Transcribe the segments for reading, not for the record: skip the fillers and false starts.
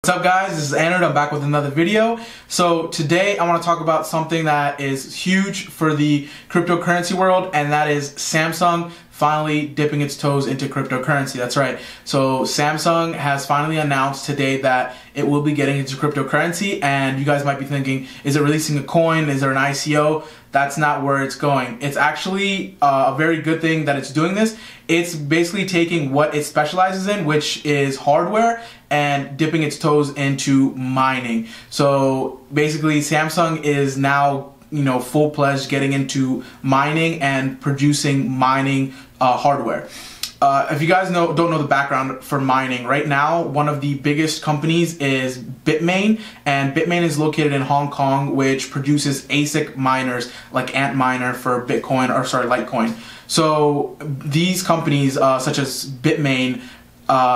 What's up guys, this is Andrew. I'm back with another video. So today I want to talk about something that is huge for the cryptocurrency world, and that is Samsung finally dipping its toes into cryptocurrency. That's right. So Samsung has finally announced today that it will be getting into cryptocurrency, and you guys might be thinking, is it releasing a coin? Is there an ICO? That's not where it's going. It's actually a very good thing that it's doing this. It's basically taking what it specializes in, which is hardware, and dipping its toes into mining. So basically Samsung is now, full-fledged getting into mining and producing mining hardware. If you guys don't know the background for mining, right now one of the biggest companies is Bitmain, and Bitmain is located in Hong Kong, which produces ASIC miners like Antminer for Litecoin. So these companies such as Bitmain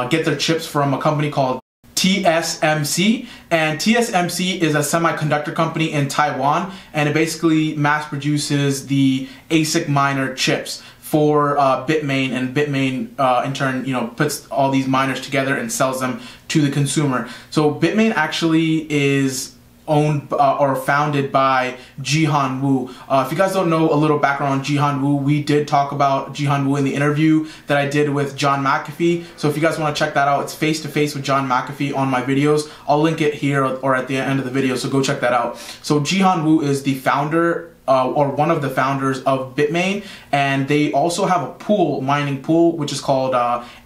get their chips from a company called TSMC, and TSMC is a semiconductor company in Taiwan, and it basically mass produces the ASIC miner chips for Bitmain, and Bitmain in turn puts all these miners together and sells them to the consumer. So Bitmain actually is owned or founded by Jihan Wu. If you guys don't know a little background on Jihan Wu, we did talk about Jihan Wu in the interview that I did with John McAfee. So if you guys want to check that out, it's face to face with John McAfee on my videos. I'll link it here or at the end of the video, so go check that out. So Jihan Wu is the founder or one of the founders of Bitmain, and they also have a mining pool, which is called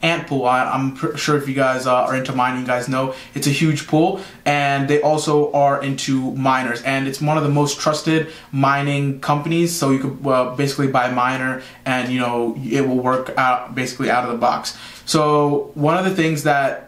Ant Pool. I'm sure if you guys are into mining, you guys know it's a huge pool, and they also are into miners, and it's one of the most trusted mining companies. So you could basically buy a miner, and it will work out basically out of the box. So one of the things that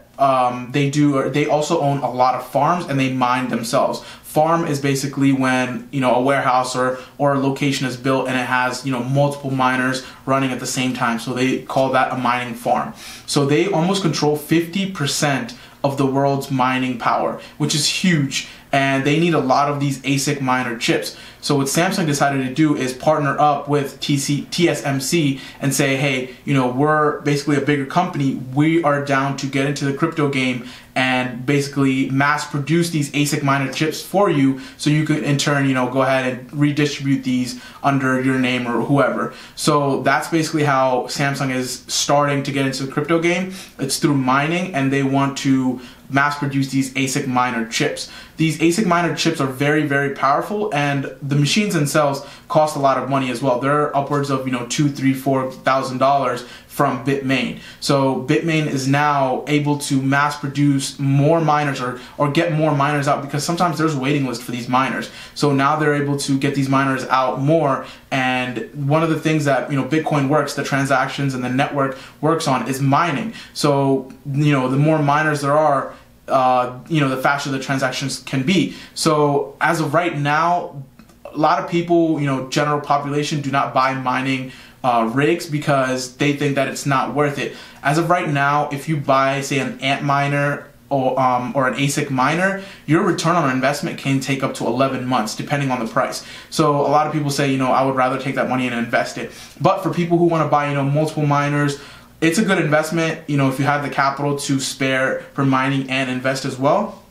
they do, they also own a lot of farms, and they mine themselves. Farm is basically when a warehouse or a location is built and it has multiple miners running at the same time. So they call that a mining farm. So they almost control 50% of the world's mining power, which is huge, and they need a lot of these ASIC miner chips. So what Samsung decided to do is partner up with TSMC and say, hey, we're basically a bigger company. We are down to get into the crypto game and basically mass produce these ASIC miner chips for you, so you could in turn go ahead and redistribute these under your name or whoever. So that's basically how Samsung is starting to get into the crypto game. It's through mining, and they want to mass produce these ASIC miner chips. These ASIC miner chips are very, very powerful, and the machines themselves cost a lot of money as well. They're upwards of $2,000, $3,000, $4,000 from Bitmain. So Bitmain is now able to mass produce more miners or get more miners out, because sometimes there's a waiting list for these miners. So now they're able to get these miners out more, and one of the things that Bitcoin works, the transactions and the network works on, is mining. So the more miners there are, the faster the transactions can be. So as of right now, a lot of people, general population, do not buy mining rigs because they think that it's not worth it. As of right now, if you buy, say, an Antminer or an ASIC miner, your return on investment can take up to 11 months depending on the price. So a lot of people say, I would rather take that money and invest it. But for people who want to buy, multiple miners, it's a good investment. If you have the capital to spare for mining and invest as well,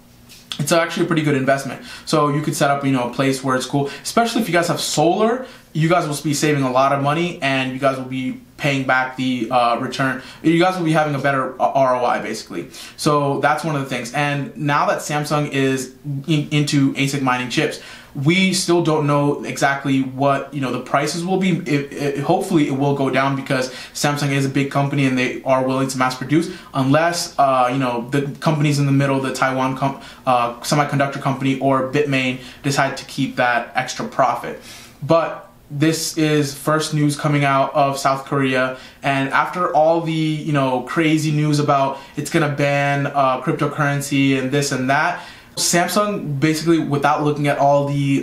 it's actually a pretty good investment. So you could set up, a place where it's cool, especially if you guys have solar. You guys will be saving a lot of money, and you guys will be paying back the return. You guys will be having a better ROI, basically. So that's one of the things. And now that Samsung is into ASIC mining chips, we still don't know exactly what the prices will be. Hopefully it will go down, because Samsung is a big company and they are willing to mass produce, unless the companies in the middle, the Taiwan semiconductor company or Bitmain, decide to keep that extra profit. But this is first news coming out of South Korea, and after all the crazy news about it's gonna ban cryptocurrency and this and that, Samsung basically, without looking at all the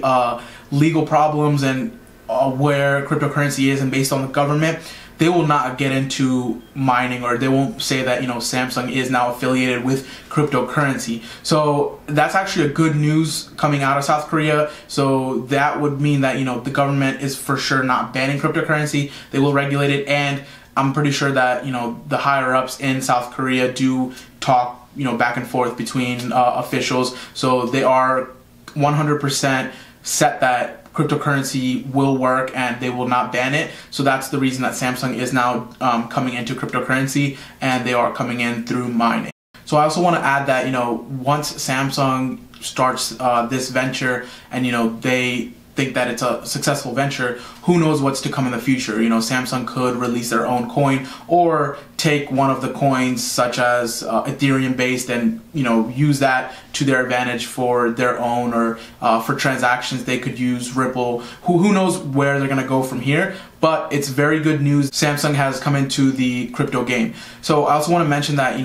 legal problems and where cryptocurrency is and based on the government, they will not get into mining, or they won't say that Samsung is now affiliated with cryptocurrency. So that's actually a good news coming out of South Korea. So that would mean that the government is for sure not banning cryptocurrency. They will regulate it, and I'm pretty sure that the higher ups in South Korea do talk back and forth between officials. So they are 100% set that cryptocurrency will work and they will not ban it. So that's the reason that Samsung is now coming into cryptocurrency, and they are coming in through mining. So I also want to add that, once Samsung starts this venture and, they think that it's a successful venture, who knows what's to come in the future. Samsung could release their own coin or take one of the coins such as Ethereum based and use that to their advantage for their own, or for transactions they could use Ripple. Who knows where they're going to go from here, but it's very good news Samsung has come into the crypto game. So I also want to mention that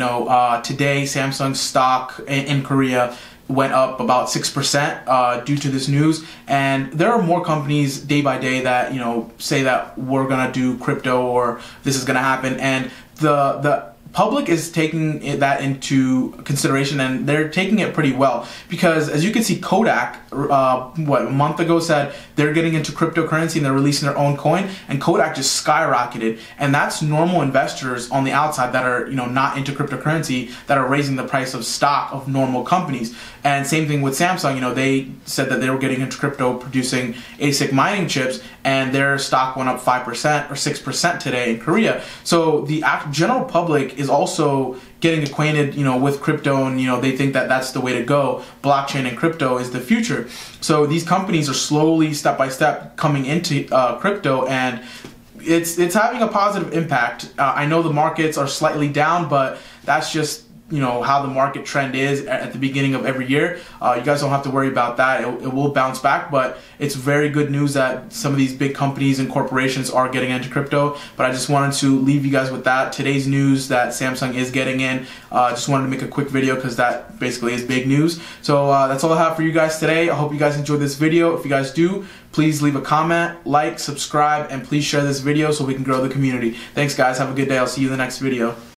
today Samsung stock in Korea went up about 6% due to this news, and there are more companies day by day that say that we're gonna do crypto or this is gonna happen, and the public is taking that into consideration, and they're taking it pretty well, because as you can see, Kodak a month ago said they're getting into cryptocurrency and they're releasing their own coin, and Kodak just skyrocketed, and that's normal investors on the outside that are not into cryptocurrency that are raising the price of stock of normal companies. And same thing with Samsung, they said that they were getting into crypto producing ASIC mining chips, and their stock went up 5% or 6% today in Korea. So the general public is also getting acquainted with crypto, and they think that that's the way to go. Blockchain and crypto is the future. So these companies are slowly, step by step, coming into crypto, and it's having a positive impact. I know the markets are slightly down, but that's just how the market trend is at the beginning of every year. You guys don't have to worry about that. It will bounce back, but it's very good news that some of these big companies and corporations are getting into crypto. But I just wanted to leave you guys with that. Today's news that Samsung is getting in. Just wanted to make a quick video because that basically is big news. So that's all I have for you guys today. I hope you guys enjoyed this video. If you guys do, please leave a comment, like, subscribe, and please share this video so we can grow the community. Thanks guys. Have a good day. I'll see you in the next video.